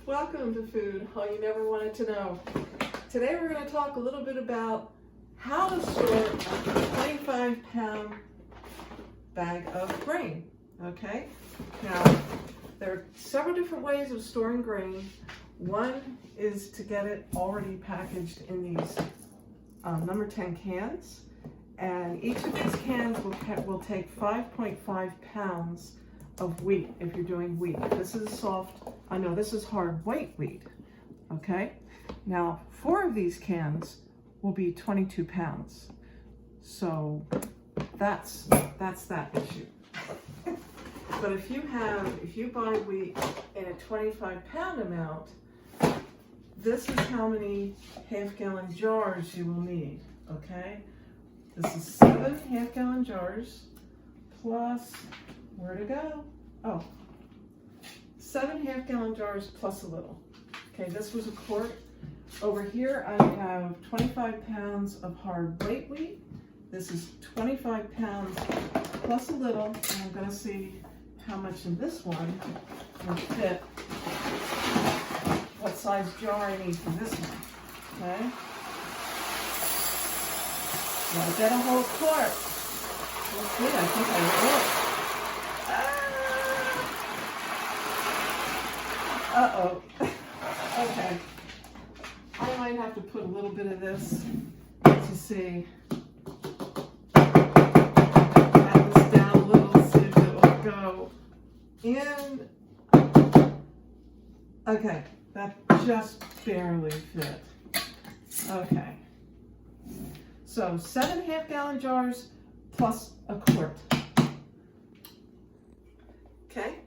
Welcome to Food, All You Never Wanted to Know. Today we're going to talk a little bit about how to store a 25-pound bag of grain. Okay? Now, there are several different ways of storing grain. One is to get it already packaged in these number 10 cans. And each of these cans will take 5.5 pounds of wheat if you're doing wheat. This is soft, this is hard white wheat, okay? Now, 4 of these cans will be 22 pounds. So that's that issue. But if you buy wheat in a 25-pound amount, this is how many half-gallon jars you will need, okay? This is 7 half-gallon jars plus, where to go? Oh, 7 half-gallon jars plus a little. Okay, this was a quart. Over here I have 25 pounds of hard white wheat. This is 25 pounds plus a little, and I'm going to see how much in this one will fit, what size jar I need for this one, okay? Gotta get a whole quart. Let's see, I think I will. Uh-oh. Okay. I might have to put a little bit of this to see. Pat this down a little, see if it will go in. Okay, that just barely fit. Okay. So 7 half-gallon jars plus a quart. Okay.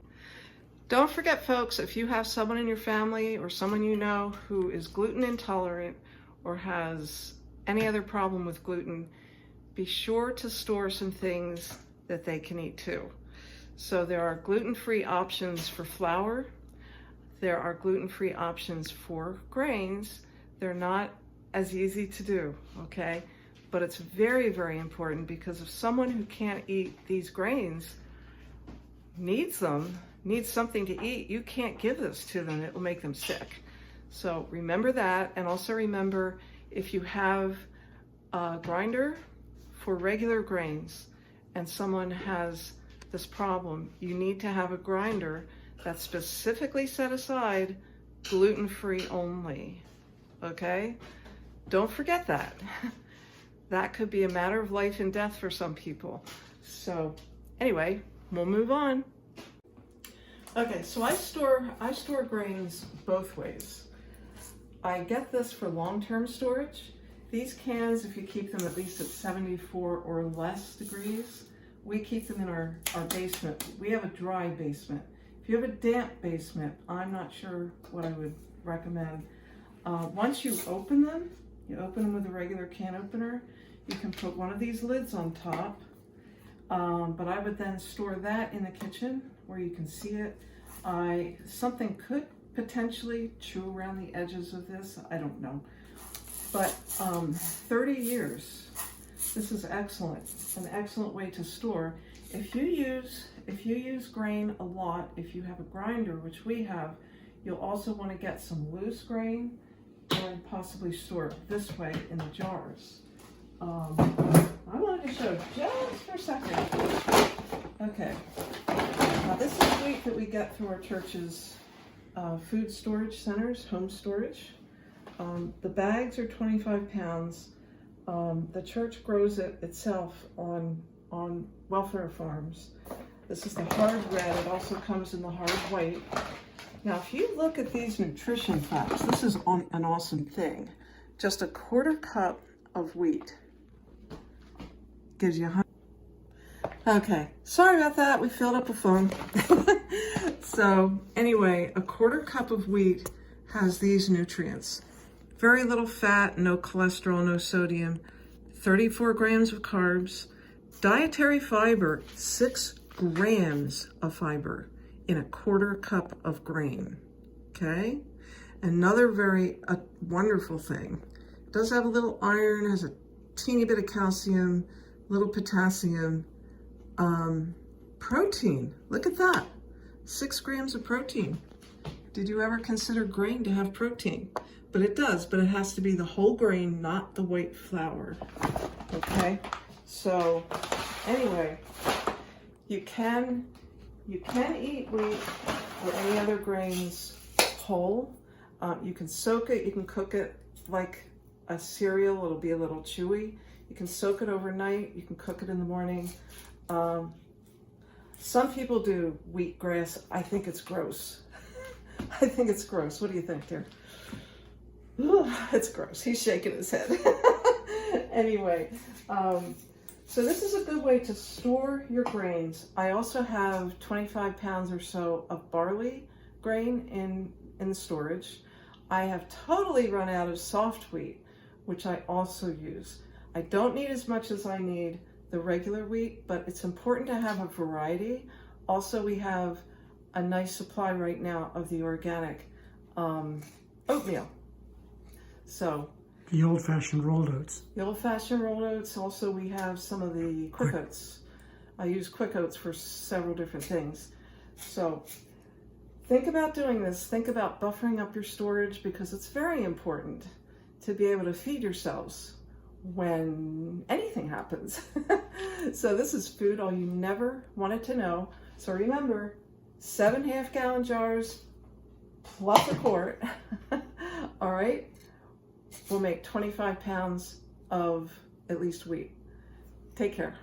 Don't forget, folks, if you have someone in your family or someone you know who is gluten intolerant or has any other problem with gluten, be sure to store some things that they can eat too. So there are gluten-free options for flour. There are gluten-free options for grains. They're not as easy to do, okay? But it's very, very important, because if someone who can't eat these grains needs something to eat, you can't give this to them. It will make them sick. So remember that, and also remember, if you have a grinder for regular grains and someone has this problem, you need to have a grinder that's specifically set aside gluten-free only, okay? Don't forget that. That could be a matter of life and death for some people. So anyway, we'll move on. Okay, so I store grains both ways. I get this for long-term storage. These cans, if you keep them at least at 74 or less degrees, we keep them in our basement. We have a dry basement. If you have a damp basement, I'm not sure what I would recommend. Once you open them with a regular can opener, you can put one of these lids on top, but I would then store that in the kitchen where you can see it. Something could potentially chew around the edges of this, I don't know. But 30 years, this is excellent, an excellent way to store. If you use grain a lot, if you have a grinder, which we have, you'll also want to get some loose grain and possibly store it this way in the jars. I wanted to show just for a second. Okay, now this is wheat that we get through our church's food storage centers, home storage. The bags are 25 pounds. The church grows it itself on welfare farms. This is the hard red. It also comes in the hard white. Now, if you look at these nutrition facts, this is an awesome thing. Just a quarter cup of wheat gives you 100. Okay, sorry about that. We filled up a phone. So anyway, a quarter cup of wheat has these nutrients. Very little fat, no cholesterol, no sodium, 34 grams of carbs, dietary fiber, 6 grams of fiber in a quarter cup of grain, okay? Another very wonderful thing, it does have a little iron, has a teeny bit of calcium, little potassium, protein, look at that, 6 grams of protein. Did you ever consider grain to have protein? But it does, but it has to be the whole grain, not the white flour. Okay? So, anyway, you can eat wheat or any other grains whole. You can soak it, you can cook it like a cereal, it'll be a little chewy. You can soak it overnight, you can cook it in the morning. Some people do wheatgrass. I think it's gross. I think it's gross. What do you think, dear? Ugh, it's gross. He's shaking his head. Anyway, so this is a good way to store your grains. I also have 25 pounds or so of barley grain in storage. I have totally run out of soft wheat, which I also use. I don't need as much as I need the regular wheat, but it's important to have a variety. Also, we have a nice supply right now of the organic oatmeal. So the old-fashioned rolled oats. The old-fashioned rolled oats. Also, we have some of the quick oats. I use quick oats for several different things. So think about doing this. Think about buffering up your storage, because it's very important to be able to feed yourselves when anything happens. So this is food all you never wanted to know. So remember, 7 half-gallon jars plus a quart. All right, we'll make 25 pounds of at least wheat. Take care.